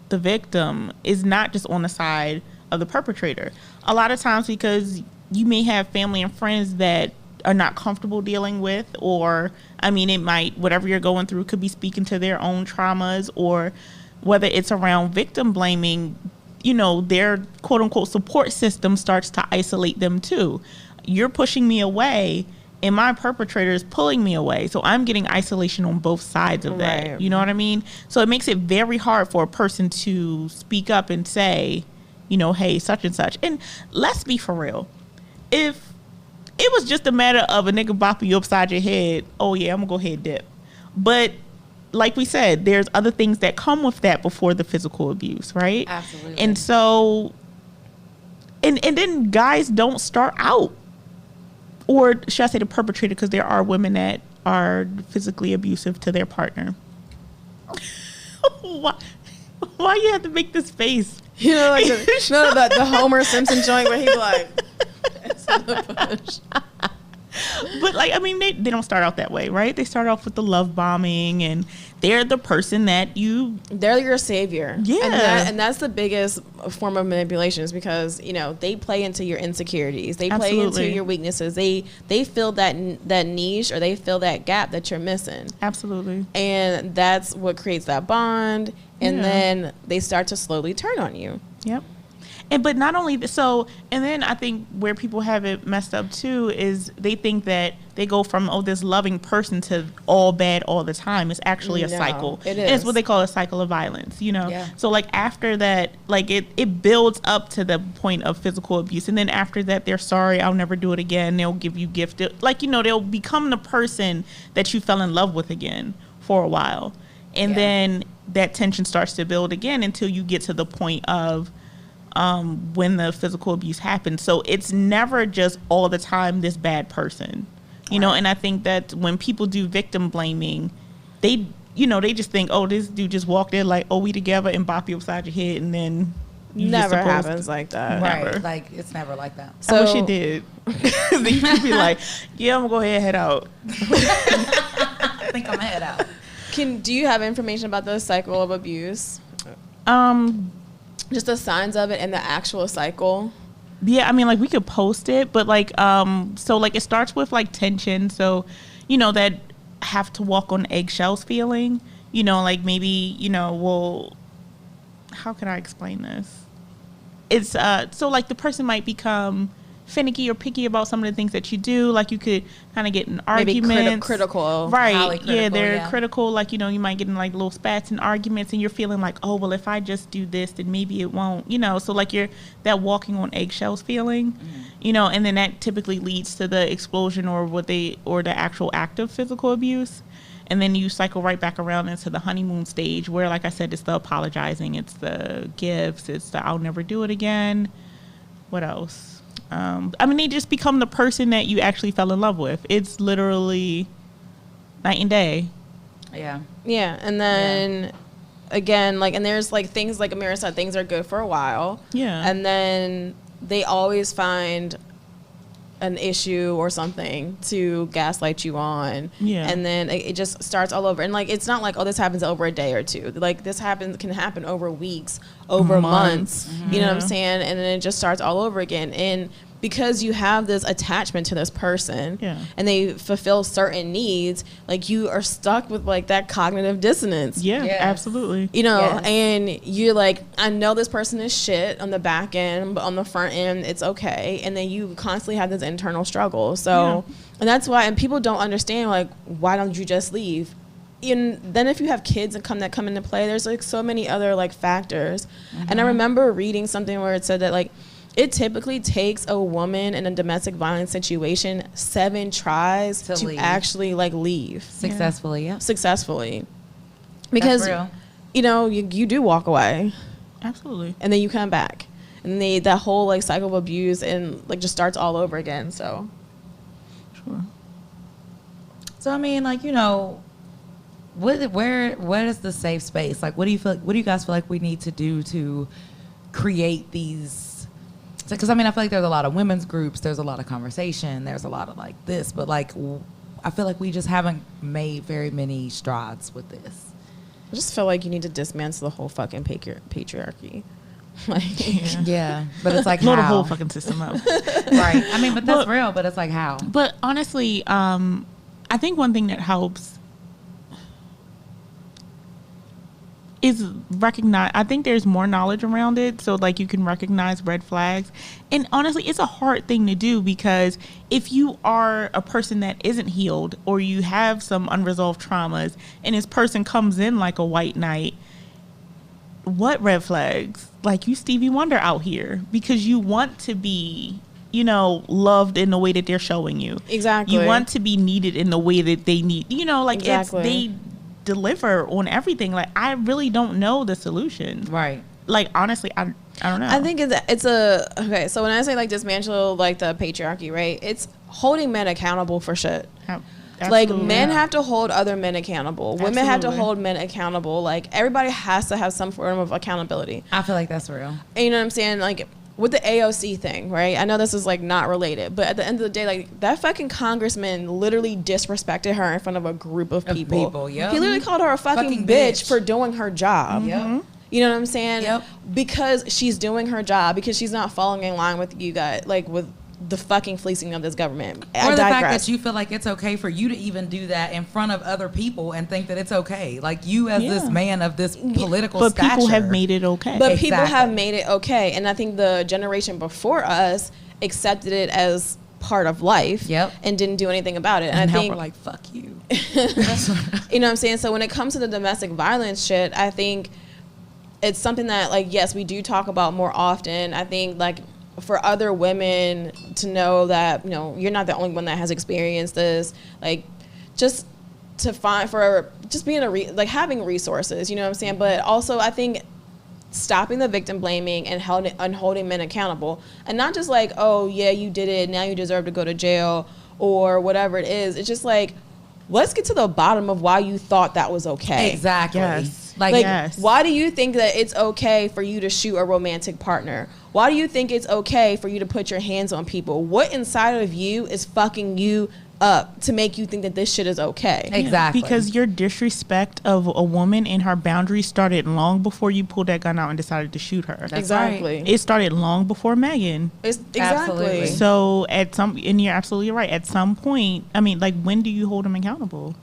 the victim is not just on the side of the perpetrator. A lot of times, because you may have family and friends that are not comfortable dealing with, or I mean, it might, whatever you're going through could be speaking to their own traumas, or whether it's around victim blaming, you know, their quote unquote support system starts to isolate them too. You're pushing me away and my perpetrator is pulling me away. So I'm getting isolation on both sides of that. Right. You know what I mean? So it makes it very hard for a person to speak up and say, you know, hey, such and such. And let's be for real. If it was just a matter of a nigga bopping you upside your head, oh yeah, I'm gonna go ahead and dip. But like we said, there's other things that come with that before the physical abuse, right? Absolutely. And so, and then guys don't start out, or should I say the perpetrator, because there are women that are physically abusive to their partner. Why you have to make this face? You know, like the Homer Simpson joint where he's like, it's in the bush. But like, I mean, they don't start out that way, right? They start off with the love bombing, and they're the person that they're your savior. Yeah. And that's the biggest form of manipulation, is because, you know, they play into your insecurities. They play Absolutely. into your weaknesses. They fill that niche, or they fill that gap that you're missing. absolutely. And that's what creates that bond. And Yeah. then they start to slowly turn on you. Yep. And but not only so, and then I think where people have it messed up too is they think that they go from this loving person to all bad all the time. It's actually a No, cycle. it And it's is. what they call a cycle of violence, you know. Yeah. So like after that, like it builds up to the point of physical abuse, and then after that they're sorry, I'll never do it again. They'll give you gifts, like, you know, they'll become the person that you fell in love with again for a while, and Yeah. then that tension starts to build again until you get to the point of when the physical abuse happens. So it's never just all the time this bad person, you know. And I think that when people do victim blaming, they just think, oh, this dude just walked in like, oh, we together, and bop you upside your head, and then you just Never supposed happens like that. Never. Right. Like, it's never like that. I wish So- it did. Then you could be like, yeah, I'm gonna go ahead and head out. I think I'm head out. Do you have information about the cycle of abuse? Just the signs of it and the actual cycle? Yeah, I mean, like, we could post it, but like, so like it starts with like tension. So, you know, that have to walk on eggshells feeling, you know, like maybe, you know, well, how can I explain this? It's, so like the person might become finicky or picky about some of the things that you do. Like you could kind of get in Maybe arguments. critical. Right. Highly Yeah, critical, they're yeah. critical. Like, you know, you might get in like little spats and arguments, and you're feeling like, oh, well, if I just do this, then maybe it won't, you know. So like you're that walking on eggshells feeling, you know, and then that typically leads to the explosion or the actual act of physical abuse. And then you cycle right back around into the honeymoon stage where, like I said, it's the apologizing, it's the gifts, it's the I'll never do it again. What else? I mean, they just become the person that you actually fell in love with. It's literally night and day. Yeah. Yeah, and then again, like, and there's like things, like Amira said, things are good for a while. Yeah. And then they always find an issue or something to gaslight you on. Yeah. And then it just starts all over. And like, it's not like, oh, this happens over a day or two. Like, this can happen over weeks, over months. You know what I'm Yeah. saying? And then it just starts all over again. And because you have this attachment to this person and they fulfill certain needs, like you are stuck with like that cognitive dissonance. Absolutely. You know, and you're like, I know this person is shit on the back end, but on the front end, it's okay. And then you constantly have this internal struggle. So, and that's why, and people don't understand, like, why don't you just leave? And then if you have kids that come into play, there's like so many other like factors. And I remember reading something where it said that like it typically takes a woman in a domestic violence situation 7 tries to leave. Actually like leave successfully, because you know you do walk away, absolutely, and then you come back, and that whole like cycle of abuse and like just starts all over again. So I mean, like, you know, where is the safe space? Like, what do you guys feel like we need to do to create these? Because I mean, I feel like there's a lot of women's groups, there's a lot of conversation, there's a lot of like this, but like I feel like we just haven't made very many strides with this. I just feel like you need to dismantle the whole fucking patriarchy. Like, but it's like blow how? the whole fucking system up. Right. I mean, but that's real, but it's like how? But honestly, I think one thing that helps is recognize. I think there's more knowledge around it, so like you can recognize red flags. And honestly, it's a hard thing to do, because if you are a person that isn't healed, or you have some unresolved traumas, and this person comes in like a white knight, what red flags? Like, you Stevie Wonder out here because you want to be, you know, loved in the way that they're showing you. Exactly. You want to be needed in the way that they need, you know, like exactly. they deliver on everything. Like, I really don't know the solution. Right. Like, honestly, I don't know. I think it's okay. So when I say like dismantle like the patriarchy, right? It's holding men accountable for shit. Absolutely. Like, men have to hold other men accountable. Women have to Absolutely. hold men accountable. Like, everybody has to have some form of accountability. I feel like that's real. And you know what I'm saying? Like, with the AOC thing, right? I know this is like not related, but at the end of the day, like, that fucking congressman literally disrespected her in front of a group of people. Yep. He literally called her a fucking bitch for doing her job. Yep. You know what I'm saying? Yep. Because she's doing her job, because she's not falling in line with you guys, like with the fucking fleecing of this government. Or the fact that you feel like it's okay for you to even do that in front of other people and think that it's okay. Like, you as this man of this political but stature. people have made it okay. But people have made it okay. And I think the generation before us accepted it as part of life and didn't do anything about it. And I now think we're like, fuck you. You know what I'm saying? So when it comes to the domestic violence shit, I think it's something that, like, yes, we do talk about more often. I think, like, for other women to know that, you know, you're not the only one that has experienced this, like, just to find, for just being like having resources, you know what I'm saying? But also, I think stopping the victim blaming and holding men accountable, and not just like, oh yeah, you did it, now you deserve to go to jail or whatever it is. It's just like, let's get to the bottom of why you thought that was okay. Exactly. Yes. Like, why do you think that it's okay for you to shoot a romantic partner? Why do you think it's okay for you to put your hands on people? What inside of you is fucking you up to make you think that this shit is okay? Exactly. Because your disrespect of a woman and her boundaries started long before you pulled that gun out and decided to shoot her. Exactly. It started long before Megan. Exactly. Absolutely. So and you're absolutely right. At some point, I mean, like, when do you hold them accountable?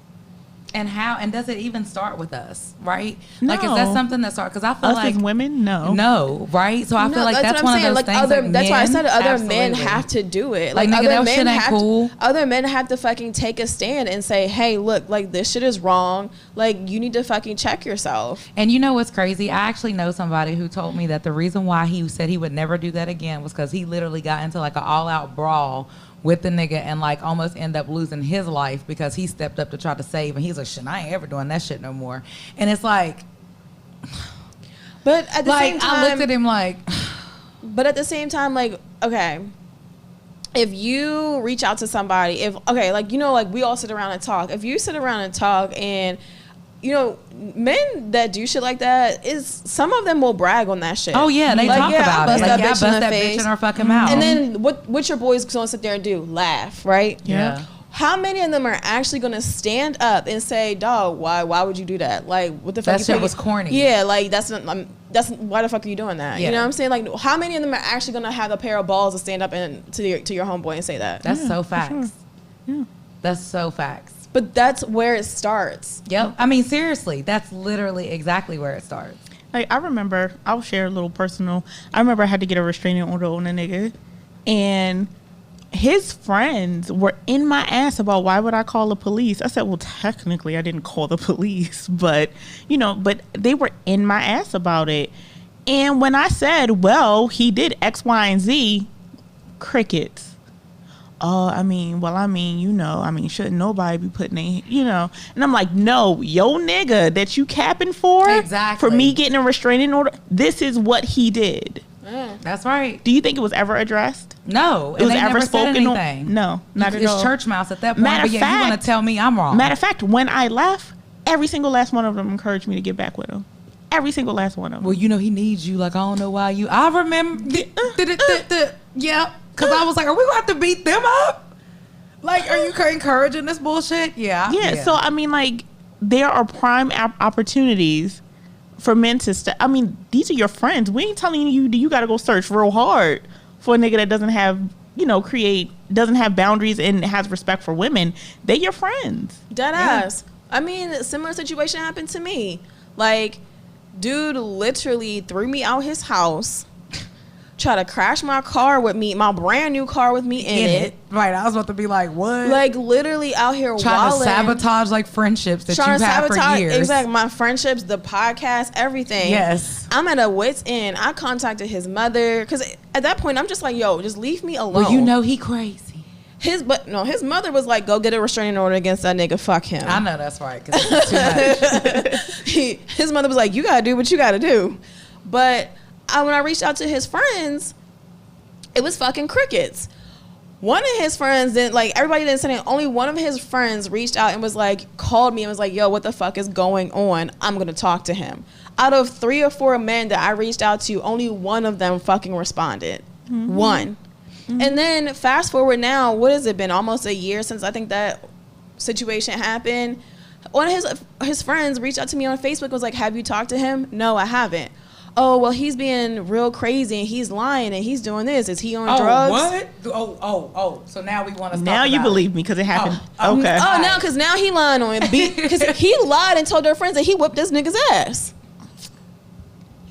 And how? And does it even start with us? Right? No. Like, is that something that starts? Because I feel Us like as women, no, right? So I feel like that's what one of those like things. other, like that's why I men, said other men absolutely. have to do it. Like, Like, nigga, other that shit men ain't have cool. other men have to fucking take a stand and say, hey, look, like, this shit is wrong. Like, you need to fucking check yourself. And you know what's crazy? I actually know somebody who told me that the reason why he said he would never do that again was because he literally got into like an all-out brawl with the nigga and like almost end up losing his life because he stepped up to try to save, and he's like, shit, I ain't ever doing that shit no more. And it's like, but at the like, same time, I looked at him like, but at the same time, like, okay, if you reach out to somebody, like, you know, like, we all sit around and talk. If you sit around and talk, and, you know, men that do shit like that, some of them will brag on that shit. oh yeah, they like, talk yeah, about it. Like, yeah, I bust that face. bitch in her fucking mouth. And then what your boys gonna sit there and do? Laugh, right? Yeah. How many of them are actually gonna stand up and say, "Dog, why would you do that? Like, what the fuck? That shit was corny." Yeah, like, that's not, that's why the fuck are you doing that? Yeah. You know what I'm saying? Like, how many of them are actually gonna have a pair of balls to stand up and to your homeboy and say that? That's so facts. Sure. Yeah. That's so facts. But that's where it starts. Yep. I mean, seriously, that's literally exactly where it starts. Like, I remember, I'll share a little personal. I remember I had to get a restraining order on a nigga, and his friends were in my ass about why would I call the police. I said, well, technically I didn't call the police, but but they were in my ass about it. And when I said, well, he did X, Y, and Z, crickets. Shouldn't nobody be putting and I'm like, no, yo nigga that you capping for Exactly. for me getting a restraining order, this is what he did. That's right. Do you think it was ever addressed? No. It was they ever never said spoken on? anything. No, not at It's all. church mouse at that point. Matter But of yeah, you want fact- to tell me I'm wrong. Matter of fact, when I left, every single last one of them encouraged me to get back with him. Every single last one of them. Well, he needs you. Like, I don't know why you. I remember. Yeah. Because I was like, are we going to have to beat them up? Like, are you encouraging this bullshit? Yeah. Yeah, so I mean, like, there are prime opportunities for men to these are your friends. We ain't telling you got to go search real hard for a nigga that doesn't have, doesn't have boundaries and has respect for women. They your friends. Dead ass. I mean, a similar situation happened to me. Like, dude literally threw me out his house, tried to crash my car with me, my brand new car with me in it. Right. I was about to be like, what? Like, literally out here trying wilding. to sabotage like friendships that you've had for years. Exactly. My friendships, the podcast, everything. Yes. I'm at a wit's end. I contacted his mother because at that point I'm just like, yo, just leave me alone. Well, he crazy. His mother was like, go get a restraining order against that nigga. Fuck him. I know that's right because it's too much. His mother was like, you gotta do what you gotta do. But when I reached out to his friends, it was fucking crickets. One of his friends didn't, like, everybody didn't say anything. Only one of his friends reached out and was like, called me and was like, yo, what the fuck is going on? I'm gonna talk to him. Out of 3 or 4 men that I reached out to, only one of them fucking responded. Mm-hmm. One. Mm-hmm. And then fast forward now, what has it been? Almost a year since I think that situation happened. One of his friends reached out to me on Facebook, was like, have you talked to him? No, I haven't. Oh, well, he's being real crazy and he's lying and he's doing this. Is he on drugs? What? Oh. So now we want to stop. Now you believe me because it happened. Oh, okay. Oh, now, because now he lying on it. Because he lied and told their friends that he whipped this nigga's ass.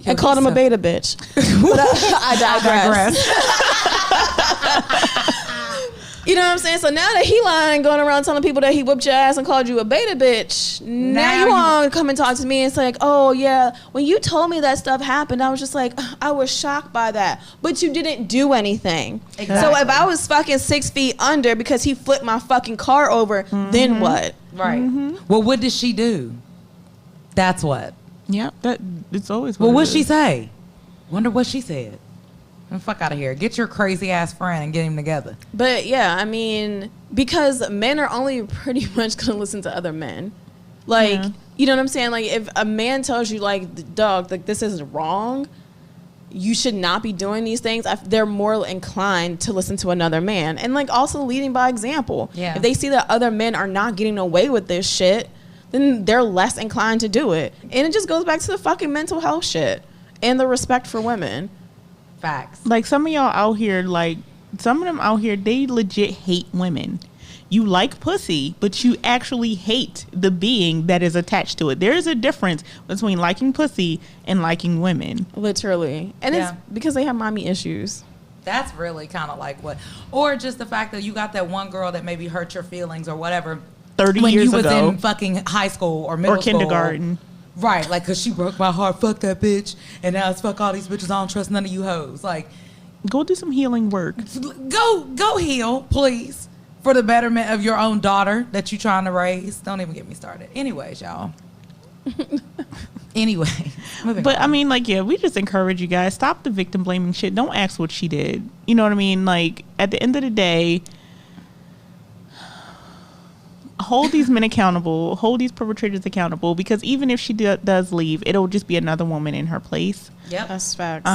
And called him a beta bitch. But I digress. You know what I'm saying? So now that he lying, going around telling people that he whipped your ass and called you a beta bitch, now you want to come and talk to me and say, like, oh, yeah, when you told me that stuff happened, I was just like, I was shocked by that. But you didn't do anything. Exactly. So if I was fucking 6 feet under because he flipped my fucking car over, then what? Right. Mm-hmm. Well, what did she do? That's what. Yeah, it's always what what'd she say? Wonder what she said. Fuck out of here. Get your crazy ass friend and get him together. But yeah, I mean, because men are only pretty much gonna listen to other men. Like, you know what I'm saying? Like, if a man tells you, like, dog, like, this is wrong, you should not be doing these things, they're more inclined to listen to another man. And, like, also leading by example. Yeah. If they see that other men are not getting away with this shit, then they're less inclined to do it. And it just goes back to the fucking mental health shit and the respect for women. Facts. Like, some of y'all out here, like, some of them out here, they legit hate women. You like pussy, but you actually hate the being that is attached to it. There is a difference between liking pussy and liking women. Literally. And it's because they have mommy issues. That's really kind of like what, or just the fact that you got that one girl that maybe hurt your feelings or whatever 30 when years you was ago. in fucking high school or middle Or school. kindergarten. Right, like, because she broke my heart, fuck that bitch, and now it's fuck all these bitches, I don't trust none of you hoes. Like, go do some healing work. Go heal, please, for the betterment of your own daughter that you trying to raise. Don't even get me started. Anyways, y'all. Anyway. But, I mean, like, yeah, we just encourage you guys. Stop the victim blaming shit. Don't ask what she did. You know what I mean? Like, at the end of the day, hold these men accountable. Hold these perpetrators accountable. Because even if she does leave, it'll just be another woman in her place. Yep. That's facts.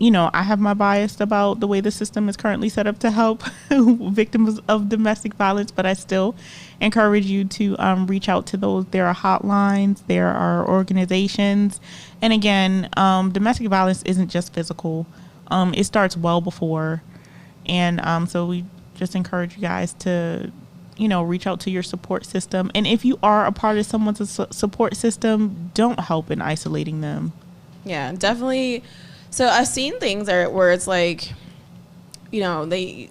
I have my bias about the way the system is currently set up to help victims of domestic violence, but I still encourage you to reach out to those. There are hotlines, there are organizations. And again, domestic violence isn't just physical. It starts well before. And so we just encourage you guys to, reach out to your support system. And if you are a part of someone's support system, don't help in isolating them. Yeah, definitely. So I've seen things where it's like, these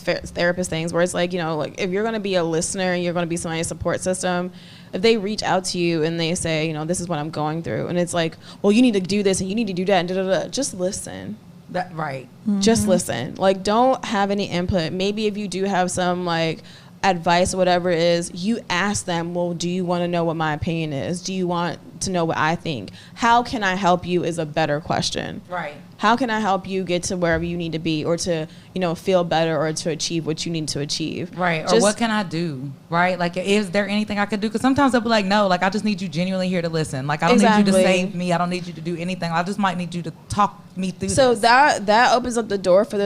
therapist things where it's like, like if you're going to be a listener and you're going to be somebody's support system, if they reach out to you and they say, this is what I'm going through, and it's like, well, you need to do this and you need to do that, and just listen. Right. Mm-hmm. Just listen. Like, don't have any input. Maybe if you do have some like advice or whatever it is, you ask them, well, do you want to know what my opinion is? Do you want to know what I think? How can I help you is a better question. Right. How can I help you get to wherever you need to be, or to, feel better, or to achieve what you need to achieve? Right. Or what can I do? Right. Like, is there anything I could do? Because sometimes they'll be like, no, like, I just need you genuinely here to listen. Like, I don't need you to save me. I don't need you to do anything. I just might need you to talk me through this. So that opens up the door for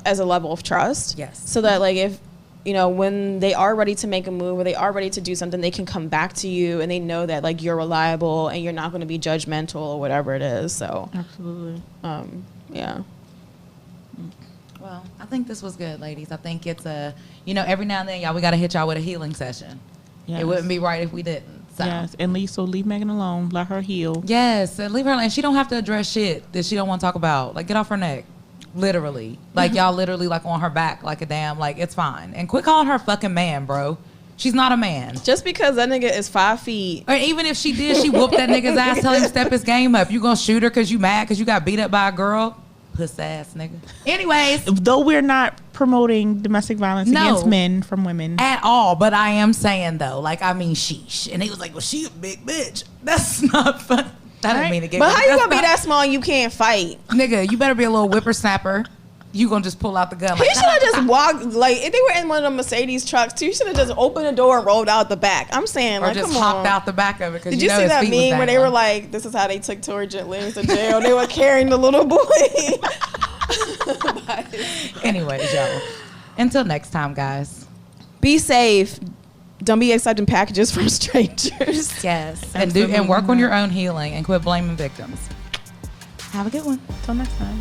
as a level of trust. Yes. So that if, when they are ready to make a move or they are ready to do something, they can come back to you and they know that you're reliable and you're not going to be judgmental or whatever it is. So absolutely. Yeah. Well, I think this was good, ladies. I think it's every now and then, y'all, we got to hit y'all with a healing session. Yes. It wouldn't be right if we didn't. So. Yes, and leave Megan alone. Let her heal. Yes, and leave her alone. And she don't have to address shit that she don't want to talk about. Like, get off her neck. Literally. Like, y'all literally, on her back like a damn, it's fine. And quit calling her fucking man, bro. She's not a man. Just because that nigga is 5 feet. Or even if she did, she whooped that nigga's ass, tell him to step his game up. You gonna shoot her because you mad because you got beat up by a girl? Puss ass nigga. Anyways. Though we're not promoting domestic violence against men from women. At all. But I am saying, though, sheesh. And he was like, well, she a big bitch. That's not fun. I didn't mean to get. But how you gonna be that small and you can't fight? Nigga, you better be a little whippersnapper. You gonna just pull out the gun. He should have just walked, if they were in one of the Mercedes trucks too, he should have just opened the door and rolled out the back. I'm saying, or just come hopped on. out the back of it. Did you see that meme where they were like, this is how they took Tory Gently to jail? They were carrying the little boy. Anyways, y'all. Until next time, guys. Be safe. Don't be accepting packages from strangers. Yes. And work on your own healing and quit blaming victims. Have a good one. Until next time.